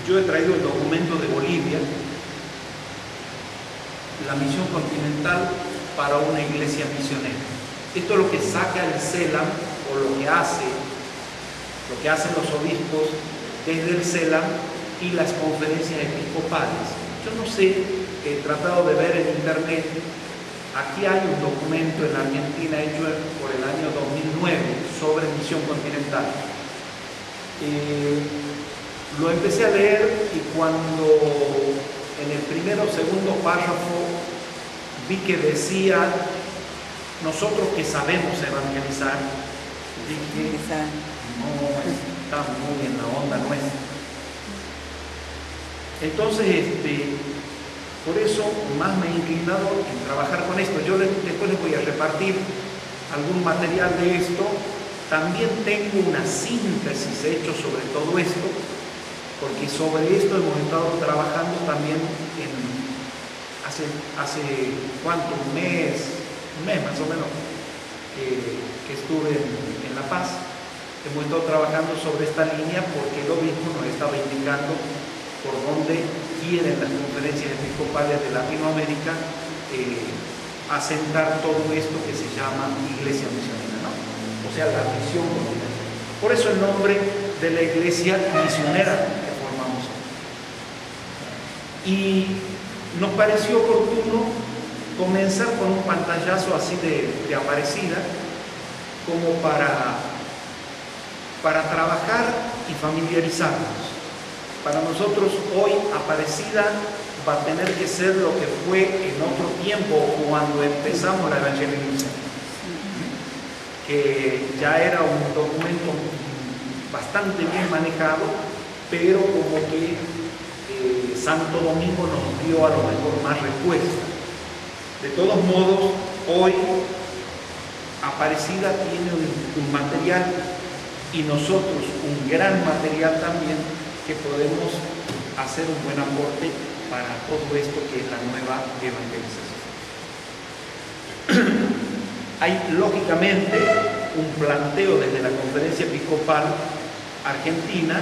Yo he traído el documento de Bolivia, la misión continental para una iglesia misionera. Esto es lo que saca el CELAM, o lo que hacen los obispos desde el CELAM y las conferencias episcopales. Yo no sé, he tratado de ver en internet, aquí hay un documento en Argentina hecho por el año 2009 sobre misión continental. Lo empecé a leer y cuando en el primero o segundo párrafo vi que decía, nosotros que sabemos evangelizar, dije, no está muy en la onda nuestra. Entonces, por eso más me he inclinado en trabajar con esto. Yo después les voy a repartir algún material de esto. También tengo una síntesis hecho sobre todo esto, porque sobre esto hemos estado trabajando también hace ¿cuánto? Un mes más o menos, que estuve en La Paz. Hemos estado trabajando sobre esta línea porque el obispo nos estaba indicando por dónde quieren las conferencias episcopales de Latinoamérica asentar todo esto que se llama iglesia misionera, ¿no? O sea, la misión continental. Por eso el nombre de la iglesia misionera que formamos. Y nos pareció oportuno comenzar con un pantallazo así de Aparecida, como para trabajar y familiarizarnos. Para nosotros hoy Aparecida va a tener que ser lo que fue en otro tiempo cuando empezamos la evangelización, que ya era un documento bastante bien manejado, pero como que Santo Domingo nos dio a lo mejor más respuesta. De todos modos, hoy Aparecida tiene un material y nosotros un gran material también que podemos hacer un buen aporte para todo esto que es la nueva evangelización. Hay lógicamente un planteo desde la Conferencia Episcopal Argentina,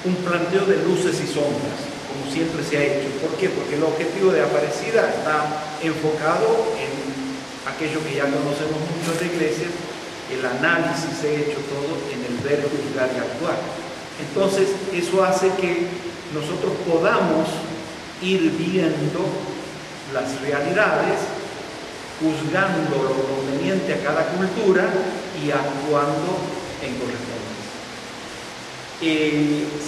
un planteo de luces y sombras, como siempre se ha hecho. ¿Por qué? Porque el objetivo de Aparecida está enfocado en aquello que ya conocemos mucho de la iglesia, el análisis se ha hecho todo en el ver, juzgar y actuar. Entonces, eso hace que nosotros podamos ir viendo las realidades, juzgando lo conveniente a cada cultura y actuando en correspondencia.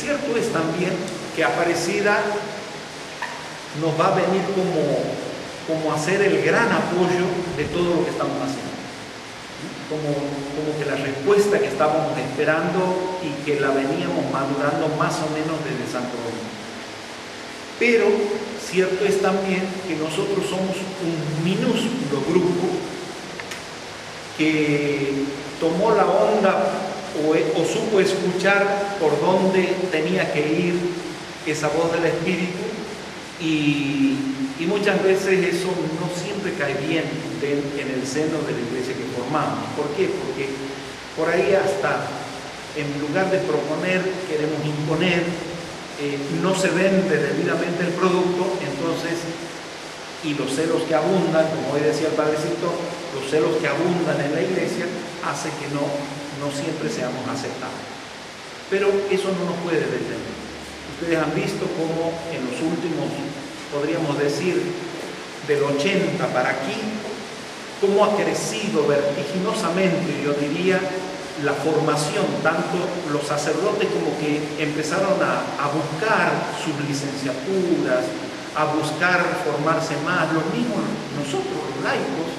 Cierto es también que Aparecida nos va a venir como a ser el gran apoyo de todo lo que estamos haciendo. Como que la respuesta que estábamos esperando y que la veníamos madurando más o menos desde Santo Domingo. Pero cierto es también que nosotros somos un minúsculo grupo que tomó la onda o supo escuchar por dónde tenía que ir esa voz del Espíritu y muchas veces eso no siempre cae bien en el seno de la iglesia que formamos. ¿Por qué? Porque por ahí hasta en lugar de proponer queremos imponer, no se vende debidamente el producto, entonces, y los celos que abundan, como hoy decía el padrecito, los celos que abundan en la iglesia hace que no siempre seamos aceptados. Pero eso no nos puede detener. Ustedes han visto cómo en los últimos, podríamos decir, del 80 para aquí, cómo ha crecido vertiginosamente, yo diría, la formación, tanto los sacerdotes como que empezaron a buscar sus licenciaturas, a buscar formarse más, los mismos nosotros, los laicos,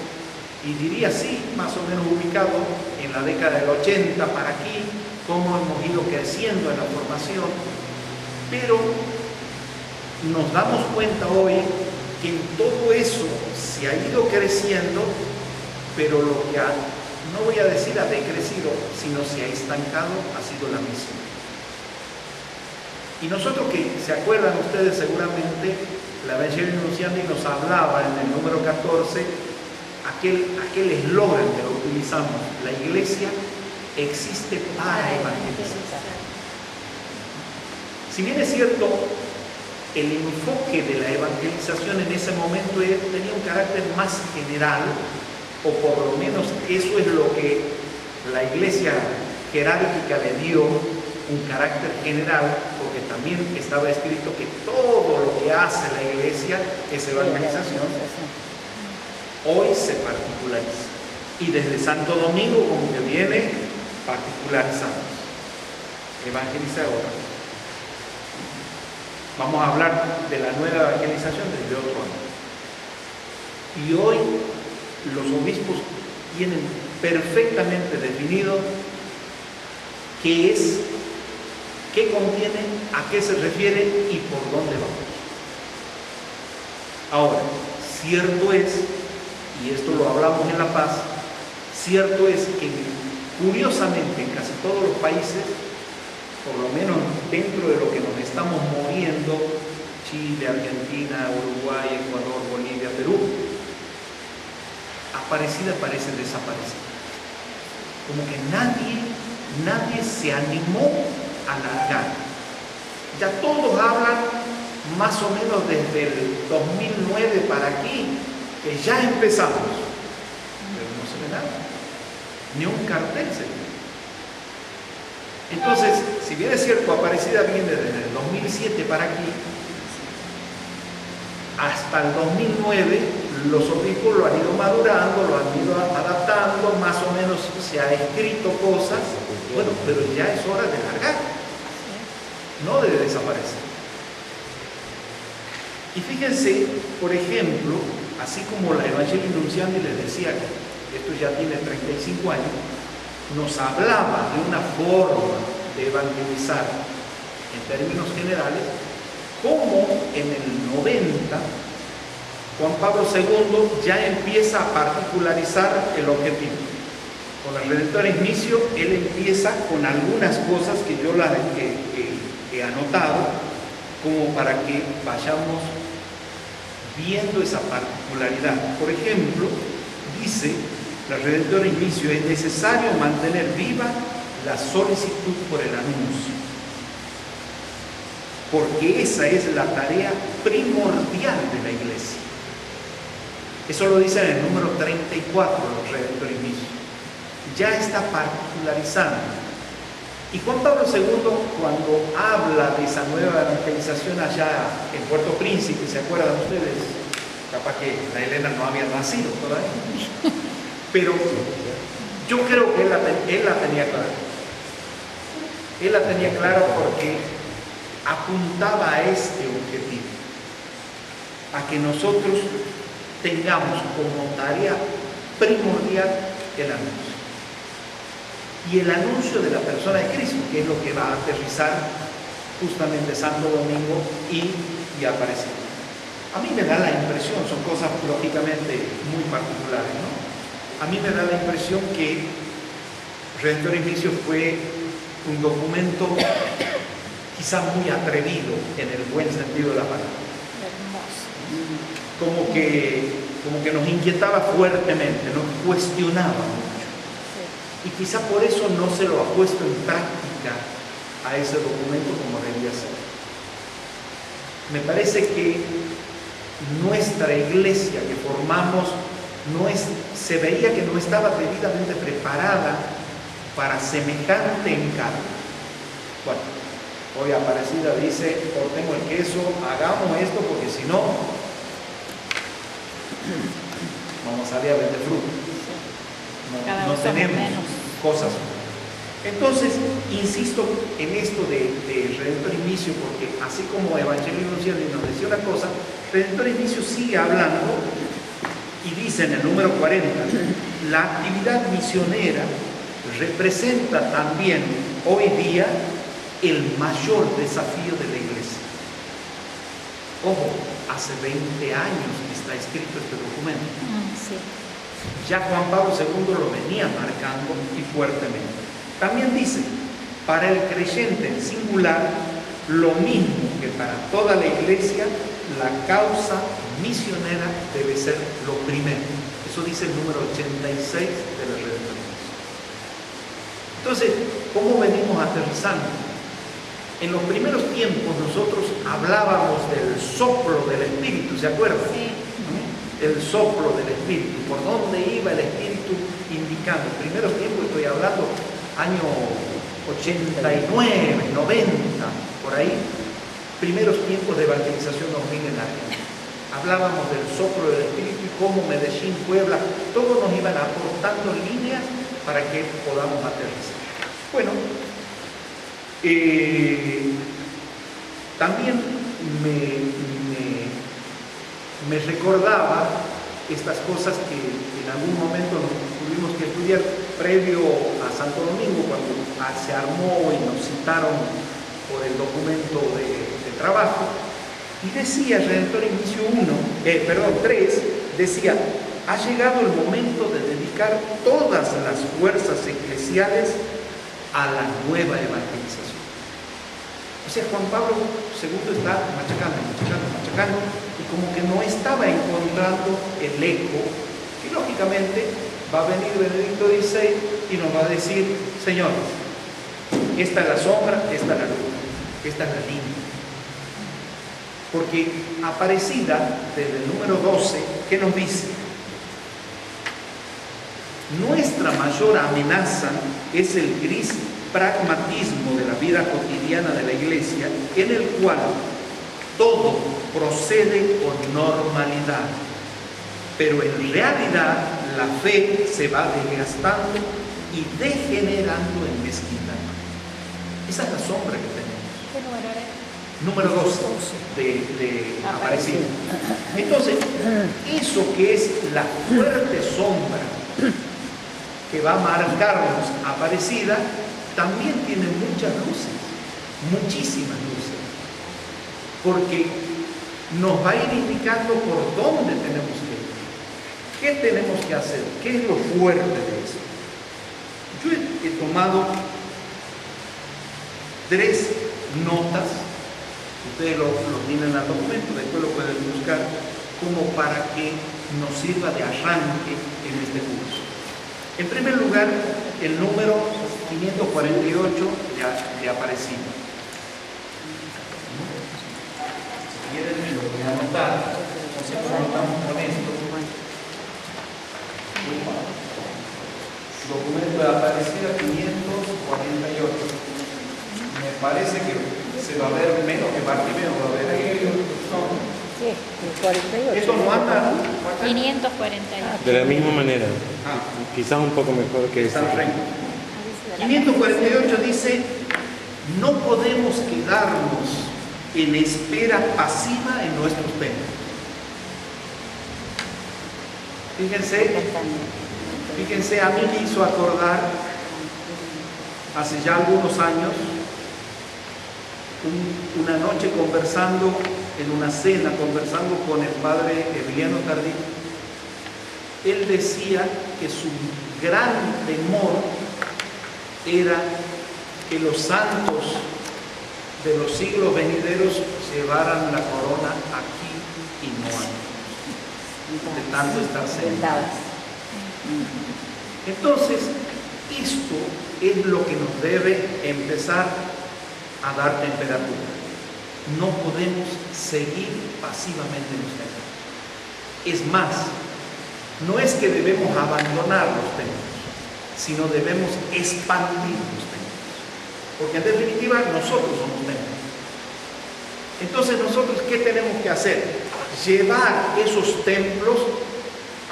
y diría así, más o menos ubicado en la década del 80 para aquí, cómo hemos ido creciendo en la formación, pero nos damos cuenta hoy que en todo eso se ha ido creciendo, pero lo que no voy a decir ha decrecido, sino se ha estancado, ha sido la misión. Y nosotros, que se acuerdan ustedes seguramente, la Evangelio Nunciandi nos hablaba en el número 14, aquel eslogan que lo utilizamos, la iglesia existe para evangelizar. Si bien es cierto, el enfoque de la evangelización en ese momento tenía un carácter más general, o por lo menos eso es lo que la iglesia jerárquica le dio, un carácter general, porque también estaba escrito que todo lo que hace la iglesia es evangelización. Hoy se particulariza. Y desde Santo Domingo como que viene particularizando. Evangelizadora. Vamos a hablar de la nueva evangelización desde otro año. Y hoy los obispos tienen perfectamente definido qué es, qué contiene, a qué se refiere y por dónde vamos. Ahora, cierto es, y esto lo hablamos en La Paz, cierto es que curiosamente en casi todos los países, por lo menos dentro de lo que nos estamos moviendo, Chile, Argentina, Uruguay, Ecuador, Bolivia, Perú, Aparecida parece desaparecida. Como que nadie se animó a largar. Ya todos hablan más o menos desde el 2009 para aquí, que ya empezamos. Pero no se ve nada. Ni un cartel se ve. Entonces, si bien es cierto, Aparecida viene desde el 2007 para aquí, hasta el 2009 los obispos lo han ido madurando, lo han ido adaptando, más o menos se ha escrito cosas, bueno, pero ya es hora de largar, no de desaparecer. Y fíjense, por ejemplo, así como la Evangelii Nuntiandi les decía que esto ya tiene 35 años, nos hablaba de una forma de evangelizar en términos generales, como en el 90 Juan Pablo II ya empieza a particularizar el objetivo. Con el Redemptoris Missio él empieza con algunas cosas que yo las he anotado como para que vayamos viendo esa particularidad. Por ejemplo, dice la Redemptoris Missio: es necesario mantener viva la solicitud por el anuncio, porque esa es la tarea primordial de la Iglesia. Eso lo dice en el número 34 de los Redemptoris Missio. Ya está particularizando. Y Juan Pablo II, cuando habla de esa nueva evangelización allá en Puerto Príncipe, ¿se acuerdan ustedes? Capaz que la Elena no había nacido todavía. Pero yo creo que él la tenía clara. Él la tenía clara porque apuntaba a este objetivo, a que nosotros tengamos como tarea primordial el anuncio. Y el anuncio de la persona de Cristo, que es lo que va a aterrizar justamente Santo Domingo y Aparecida. A mí me da la impresión, son cosas lógicamente muy particulares, ¿no? A mí me da la impresión que Redemptoris Missio fue un documento quizá muy atrevido en el buen sentido de la palabra. Como que nos inquietaba fuertemente, nos cuestionaba mucho. Y quizá por eso no se lo ha puesto en práctica a ese documento como debía ser. Me parece que nuestra iglesia que formamos se veía que no estaba debidamente preparada para semejante encargo. Bueno, hoy Aparecida dice: cortemos el queso, hagamos esto, porque si no vamos a salir a vender fruta. No tenemos cosas. Entonces, insisto en esto de Redemptoris Missio, porque así como Evangelii Nuntiandi nos decía una cosa, Redemptoris Missio sigue hablando y dice en el número 40: la actividad misionera representa también hoy día el mayor desafío de la Iglesia. Ojo, hace 20 años está escrito este documento. Sí. Ya Juan Pablo II lo venía marcando y fuertemente. También dice: para el creyente en singular, lo mismo que para toda la Iglesia, la causa misionera debe ser lo primero. Eso dice el número 86 de la Redemptoris. Entonces, ¿cómo venimos aterrizando? En los primeros tiempos nosotros hablábamos del soplo del Espíritu, ¿se acuerdan? Sí. El soplo del Espíritu, por dónde iba el Espíritu indicando. En primeros tiempos estoy hablando año 89, 90, por ahí, primeros tiempos de evangelización milenaria. Hablábamos del soplo del Espíritu y cómo Medellín, Puebla, todos nos iban aportando líneas para que podamos aterrizar. Bueno, también me recordaba estas cosas que en algún momento nos tuvimos que estudiar previo a Santo Domingo, cuando se armó y nos citaron por el documento de trabajo, y decía Redentor Inicio 3, decía, ha llegado el momento de dedicar todas las fuerzas eclesiales a la nueva evangelización. O sea, Juan Pablo II está machacando, y como que no estaba encontrando el eco, y lógicamente va a venir Benedicto XVI y nos va a decir, Señor, esta es la sombra, esta es la luz, esta es la línea. Porque Aparecida, desde el número 12, ¿qué nos dice? Nuestra mayor amenaza es el gris pragmatismo de la vida cotidiana de la Iglesia, en el cual todo procede con normalidad, pero en realidad la fe se va desgastando y degenerando en mezquindad. Esa es la sombra que tenemos. ¿Qué número era? Número 12 de Aparecida. Entonces, eso que es la fuerte sombra que va a marcarnos Aparecida, también tiene muchas luces, muchísimas luces, porque nos va a ir indicando por dónde tenemos que ir, qué tenemos que hacer, qué es lo fuerte de eso. Yo he tomado 3 notas, ustedes lo tienen al documento, después lo pueden buscar, como para que nos sirva de arranque en este curso. En primer lugar, el número 548 de Aparecida. Si quieren, lo voy a anotar. Nosotros anotamos con esto. Documento de Aparecida 548. Me parece que se va a ver menos que Bartimeo, va a ver ahí. Sí, el 48. ¿Esto no anda? 548. De la misma manera, Ah, quizás un poco mejor que está este. al frente. 548 dice, no podemos quedarnos en espera pasiva en nuestros templos. Fíjense, a mí me hizo acordar, hace ya algunos años, una noche conversando, en una cena, conversando con el padre Emiliano Tardí. Él decía que su gran temor era que los santos de los siglos venideros llevaran la corona aquí y no allá, de tanto estar sentados. Entonces, esto es lo que nos debe empezar a dar temperatura. No podemos seguir pasivamente en los templos. Es más, no es que debemos abandonar los templos, sino debemos expandir los templos. Porque en definitiva nosotros somos templos. Entonces nosotros, ¿qué tenemos que hacer? Llevar esos templos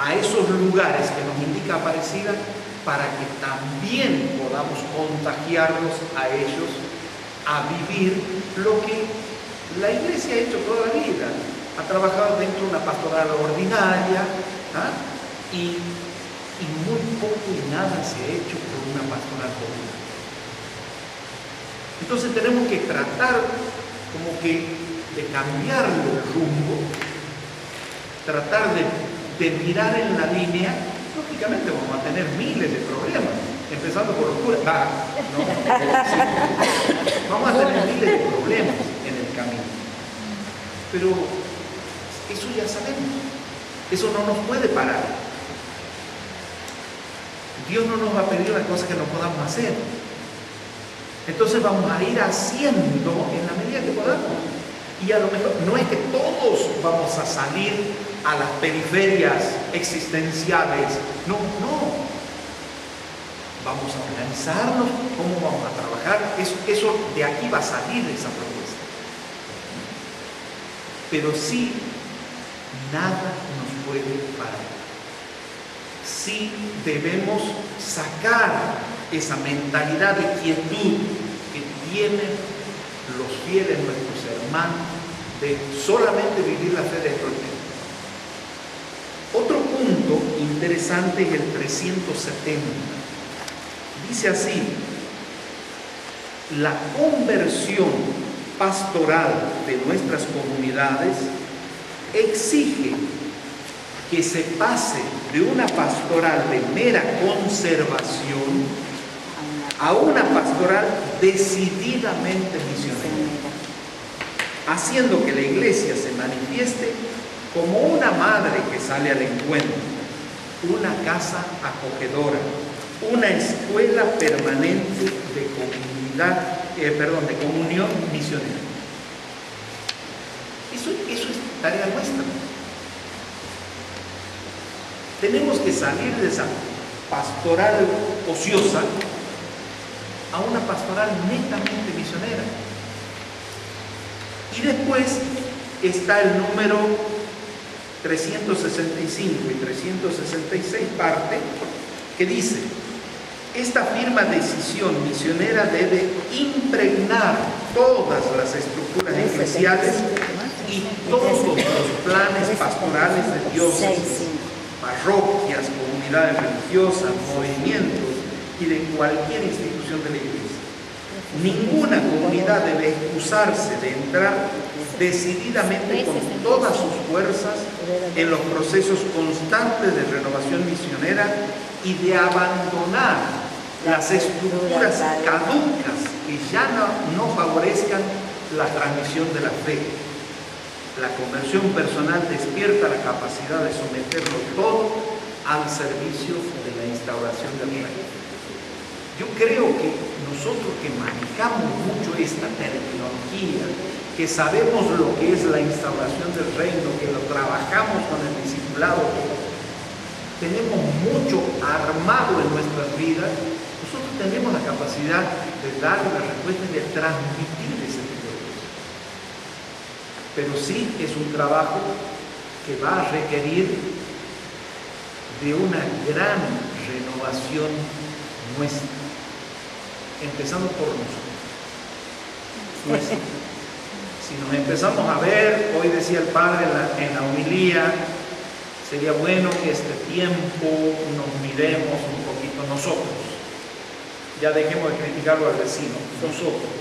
a esos lugares que nos indica Aparecida para que también podamos contagiarlos a ellos a vivir lo que la Iglesia ha hecho toda la vida. Ha trabajado dentro de una pastoral ordinaria, y muy poco y nada se ha hecho por una pastoral popular. Entonces tenemos que tratar como que de cambiarle el rumbo, tratar de mirar en la línea. Lógicamente vamos a tener miles de problemas, empezando por los curas. Vamos a tener miles de problemas en el camino. Pero eso ya sabemos, eso no nos puede parar. Dios no nos va a pedir una cosa que no podamos hacer. Entonces vamos a ir haciendo en la medida que podamos. Y a lo mejor no es que todos vamos a salir a las periferias existenciales. No, no. Vamos a organizarnos, cómo vamos a trabajar. Eso de aquí va a salir esa propuesta. Pero sí, nada nos puede parar. Sí debemos sacar esa mentalidad de quietud que tienen los fieles, nuestros hermanos, de solamente vivir la fe dentro del templo. Otro punto interesante es el 370. Dice así: la conversión pastoral de nuestras comunidades exige que se pase de una pastoral de mera conservación a una pastoral decididamente misionera, haciendo que la iglesia se manifieste como una madre que sale al encuentro, una casa acogedora, una escuela permanente de comunión misionera. Eso es tarea nuestra. Tenemos que salir de esa pastoral ociosa a una pastoral netamente misionera. Y después está el número 365 y 366 parte que dice: esta firme decisión misionera debe impregnar todas las estructuras eclesiales y todos los planes pastorales de diócesis, parroquias, comunidades religiosas, movimientos y de cualquier institución de la iglesia. Ninguna comunidad debe excusarse de entrar decididamente con todas sus fuerzas en los procesos constantes de renovación misionera y de abandonar las estructuras caducas que ya no favorezcan la transmisión de la fe. La conversión personal despierta la capacidad de someterlo todo al servicio de la instauración del reino. Yo creo que nosotros que manejamos mucho esta terminología, que sabemos lo que es la instauración del reino, que lo trabajamos con el discipulado, tenemos mucho armado en nuestras vidas, nosotros tenemos la capacidad de dar la respuesta y de transmitir ese tipo de cosas. Pero sí es un trabajo que va a requerir de una gran renovación nuestra, empezando por nosotros. Si nos empezamos a ver, hoy decía el Padre en la homilía, sería bueno que este tiempo nos miremos un poquito nosotros. Ya dejemos de criticarlo al vecino, nosotros.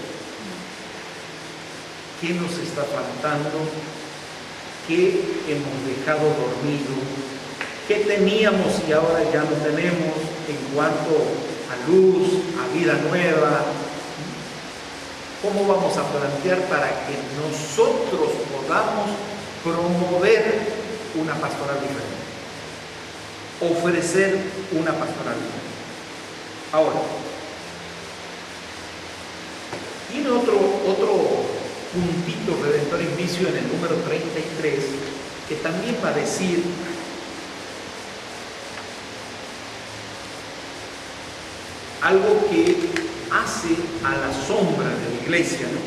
¿Qué nos está faltando? ¿Qué hemos dejado dormido? ¿Qué teníamos y ahora ya no tenemos en cuanto a luz, a vida nueva? ¿Cómo vamos a plantear para que nosotros podamos promover una pastoral diferente? Ofrecer una pastoral diferente. Ahora, tiene otro puntito Redentor in Vicio en el número 33 que también va a decir algo que hace a la sombra de la iglesia, ¿no?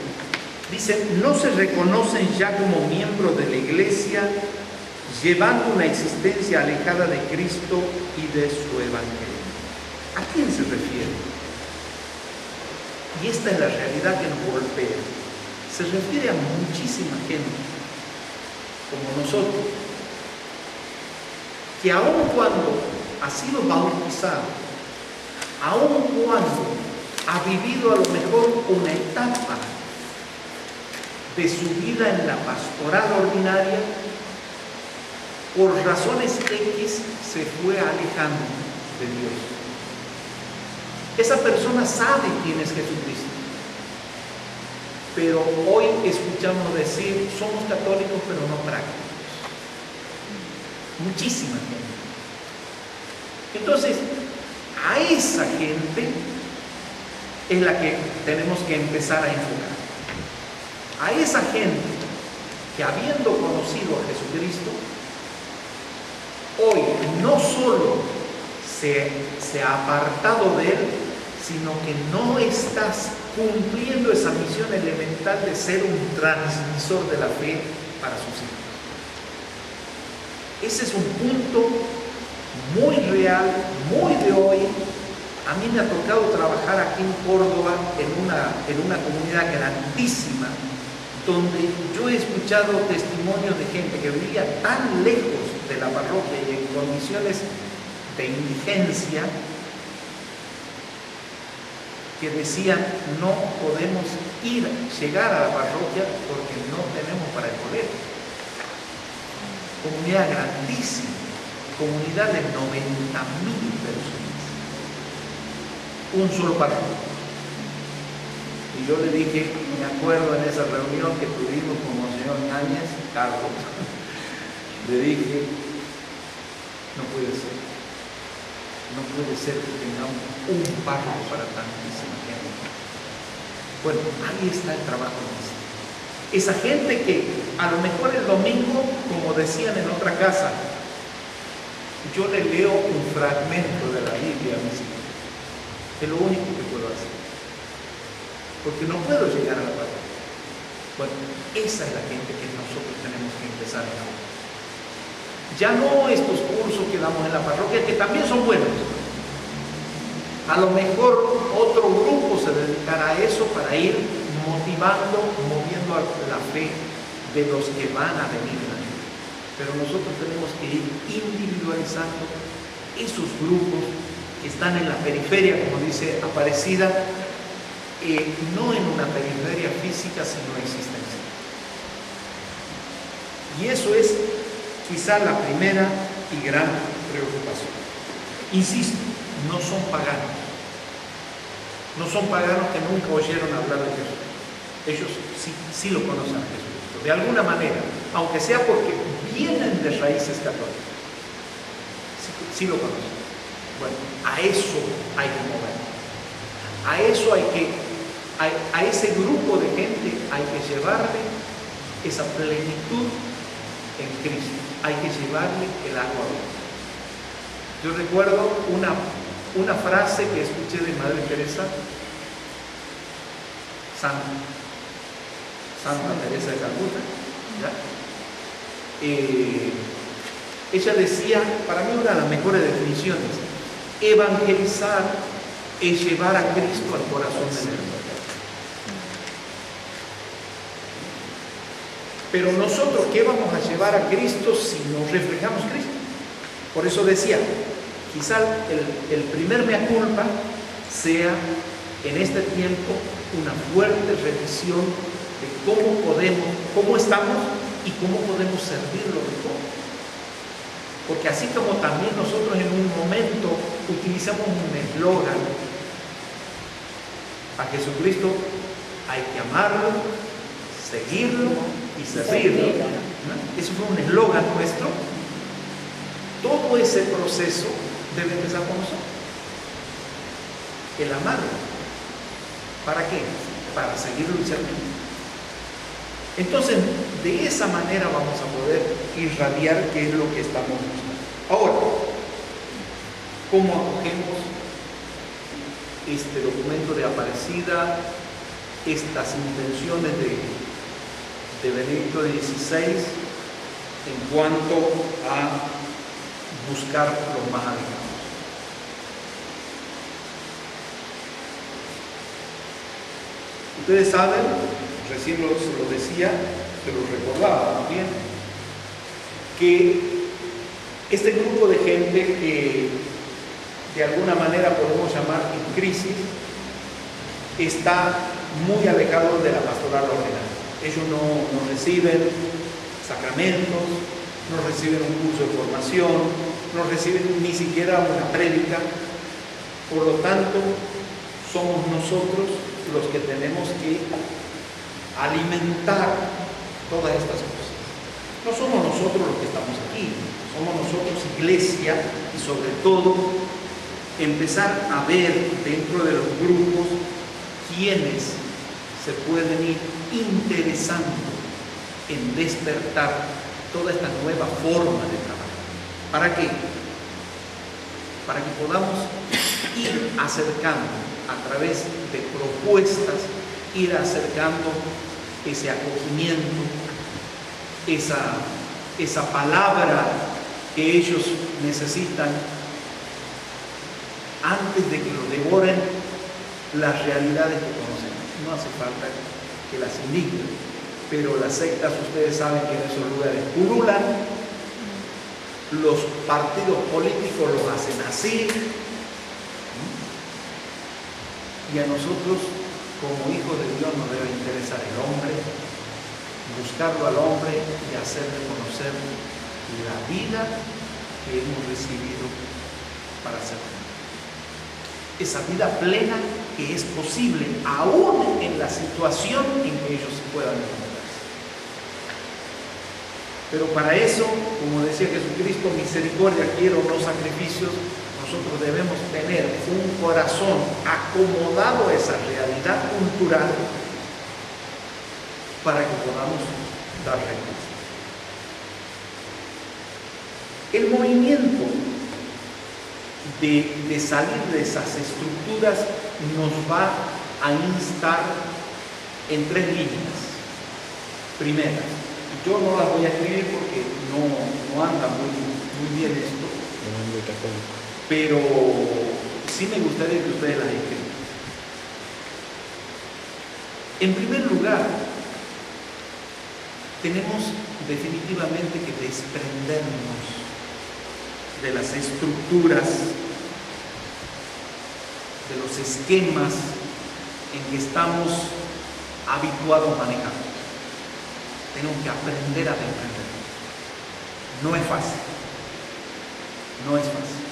Dice: no se reconocen ya como miembros de la iglesia, llevando una existencia alejada de Cristo y de su evangelio. ¿A quién se refiere? Y esta es la realidad que nos golpea. Se refiere a muchísima gente, como nosotros, que aun cuando ha sido bautizado, aun cuando ha vivido a lo mejor una etapa de su vida en la pastoral ordinaria, por razones X se fue alejando de Dios. Esa persona sabe quién es Jesucristo, pero hoy escuchamos decir: somos católicos pero no prácticos. Muchísima gente. Entonces, a esa gente es la que tenemos que empezar a enfocar. A esa gente que, habiendo conocido a Jesucristo, hoy no solo se ha apartado de Él, sino que no estás cumpliendo esa misión elemental de ser un transmisor de la fe para sus hijos. Ese es un punto muy real, muy de hoy. A mí me ha tocado trabajar aquí en Córdoba en una comunidad grandísima, donde yo he escuchado testimonios de gente que vivía tan lejos de la parroquia y en condiciones de indigencia, que decían: no podemos llegar a la parroquia porque no tenemos para el colegio. Comunidad grandísima, comunidad de 90.000 personas, un solo párroco. Y yo le dije, me acuerdo en esa reunión que tuvimos con Monseñor Náñez, Carlos, le dije: no puede ser. No puede ser que tengamos un párroco para tantísima gente. Bueno, ahí está el trabajo nuestro. Esa gente que a lo mejor el domingo, como decían en otra casa, yo le leo un fragmento de la Biblia a mis hijos. Es lo único que puedo hacer. Porque no puedo llegar a la parroquia. Bueno, esa es la gente que nosotros tenemos que empezar a hacer. Ya no estos cursos que damos en la parroquia, que también son buenos. A lo mejor otro grupo se dedicará a eso para ir motivando, moviendo a la fe de los que van a venir. Pero nosotros tenemos que ir individualizando esos grupos que están en la periferia, como dice Aparecida, no en una periferia física, sino existencial. Y eso es quizá la primera y gran preocupación. Insisto, no son paganos. No son paganos que nunca oyeron hablar de Jesús. Ellos sí lo conocen a Jesucristo, de alguna manera, aunque sea porque vienen de raíces católicas. Sí lo conocen. Bueno, a eso hay que mover. A eso a ese grupo de gente hay que llevarle esa plenitud en Cristo. Hay que llevarle el agua viva. Yo recuerdo una frase que escuché de Madre Teresa, Santa Teresa de Calcuta, ¿ya? Ella decía, para mí una de las mejores definiciones: evangelizar es llevar a Cristo al corazón del mundo. Pero nosotros, ¿qué vamos a llevar a Cristo si no reflejamos Cristo? Por eso decía, quizá el primer mea culpa sea en este tiempo una fuerte revisión de cómo estamos y cómo podemos servirlo mejor. Porque así como también nosotros en un momento utilizamos un eslogan: a Jesucristo hay que amarlo, seguirlo y servirlo. ¿No? Eso fue un eslogan nuestro. Todo ese proceso debe empezar con nosotros. El amarlo. ¿Para qué? Para seguirlo y servirlo. Entonces, de esa manera vamos a poder irradiar qué es lo que estamos buscando. Ahora, ¿cómo acogemos este documento de Aparecida, estas intenciones de Benedicto XVI en cuanto a buscar los más alejados? Ustedes saben, recién se lo decía, se lo recordaba también, que este grupo de gente que de alguna manera podemos llamar en crisis está muy alejado de la pastoral ordinaria. Ellos no reciben sacramentos, no reciben un curso de formación, no reciben ni siquiera una prédica. Por lo tanto, somos nosotros los que tenemos que alimentar todas estas cosas. No somos nosotros los que estamos aquí, somos nosotros iglesia, y sobre todo empezar a ver dentro de los grupos quienes se pueden ir interesando en despertar toda esta nueva forma de trabajar. ¿Para qué? Para que podamos ir acercando a través de propuestas, ir acercando ese acogimiento, esa palabra que ellos necesitan antes de que lo devoren las realidades que conocemos. No hace falta que las indignen, pero las sectas, ustedes saben que en esos lugares pululan, los partidos políticos los hacen así, y a nosotros como hijos de Dios nos debe interesar el hombre, buscarlo al hombre y hacerle conocer la vida que hemos recibido para ser plena. Esa vida plena que es posible aún en la situación en que ellos se puedan encontrarse. Pero para eso, como decía Jesucristo, misericordia quiero, no sacrificios. Nosotros debemos tener un corazón acomodado a esa realidad cultural para que podamos dar respuesta. El movimiento de salir de esas estructuras nos va a instar en 3 líneas. Primera, yo no las voy a escribir porque no anda muy bien esto, pero sí me gustaría que ustedes las escriban. En primer lugar, tenemos definitivamente que desprendernos de las estructuras, de los esquemas en que estamos habituados a manejar. Tenemos que aprender a desprender. No es fácil. No es fácil.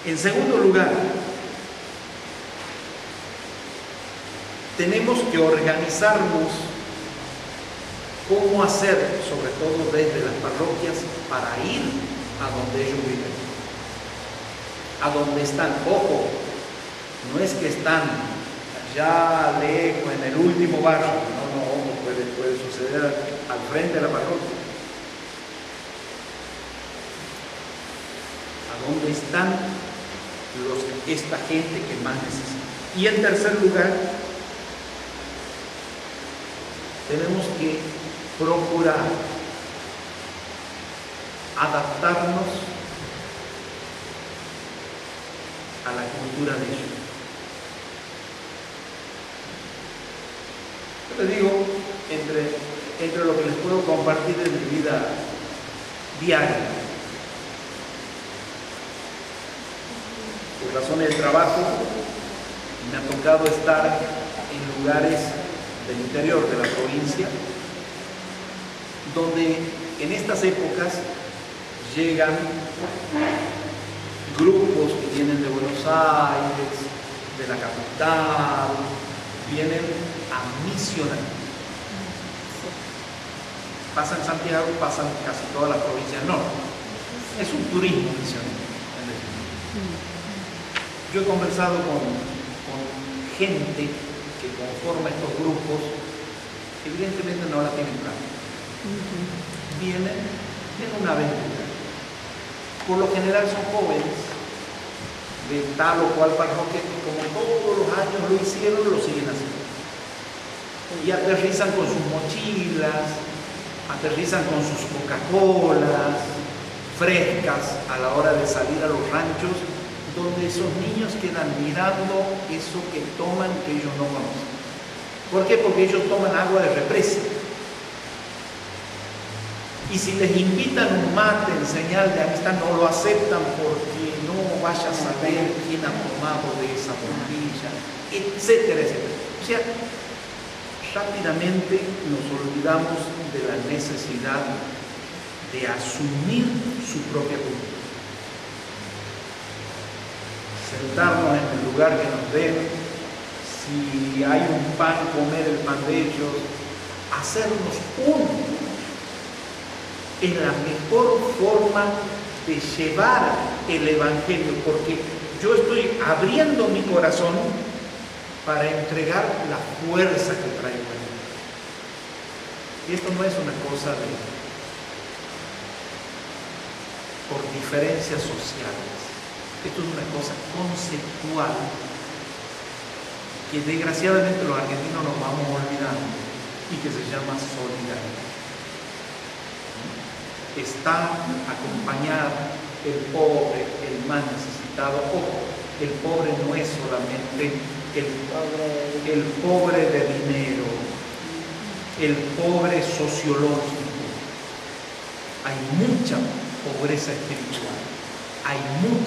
En segundo lugar, tenemos que organizarnos cómo hacer, sobre todo desde las parroquias, para ir a donde ellos viven, a donde están. Ojo, no es que están allá lejos, en el último barrio, no, puede suceder al frente de la parroquia. A dónde están esta gente que más necesita. Y en tercer lugar, tenemos que procurar adaptarnos a la cultura de ellos. Yo les digo, entre lo que les puedo compartir en mi vida diaria, por razones de trabajo, me ha tocado estar en lugares del interior de la provincia, donde en estas épocas llegan grupos que vienen de Buenos Aires, de la capital, vienen a misionar. Pasan Santiago, pasan casi todas las provincias norte. Es un turismo misionero. Yo he conversado con gente que conforma estos grupos, evidentemente no la tienen clara. Vienen una aventura. Por lo general son jóvenes de tal o cual parroquia que como todos los años lo hicieron, lo siguen haciendo. Y aterrizan con sus mochilas, aterrizan con sus Coca-Colas frescas a la hora de salir a los ranchos, donde esos niños quedan mirando eso que toman que ellos no conocen. ¿Por qué? Porque ellos toman agua de represa. Y si les invitan un mate en señal de amistad, no lo aceptan porque no vaya a saber quién ha tomado de esa bombilla, etcétera, etcétera. O sea, rápidamente nos olvidamos de la necesidad de asumir su propia cultura. Sentarnos en el lugar que nos den, si hay un pan, comer el pan de ellos, hacernos uno. Es la mejor forma de llevar el Evangelio, porque yo estoy abriendo mi corazón para entregar la fuerza que traigo en él. Y esto no es una cosa por diferencias sociales. Esto es una cosa conceptual que desgraciadamente los argentinos nos vamos olvidando y que se llama solidaridad. Está acompañar el pobre, el más necesitado. Ojo, el pobre no es solamente el pobre de dinero, el pobre sociológico. Hay mucha pobreza espiritual, hay mucha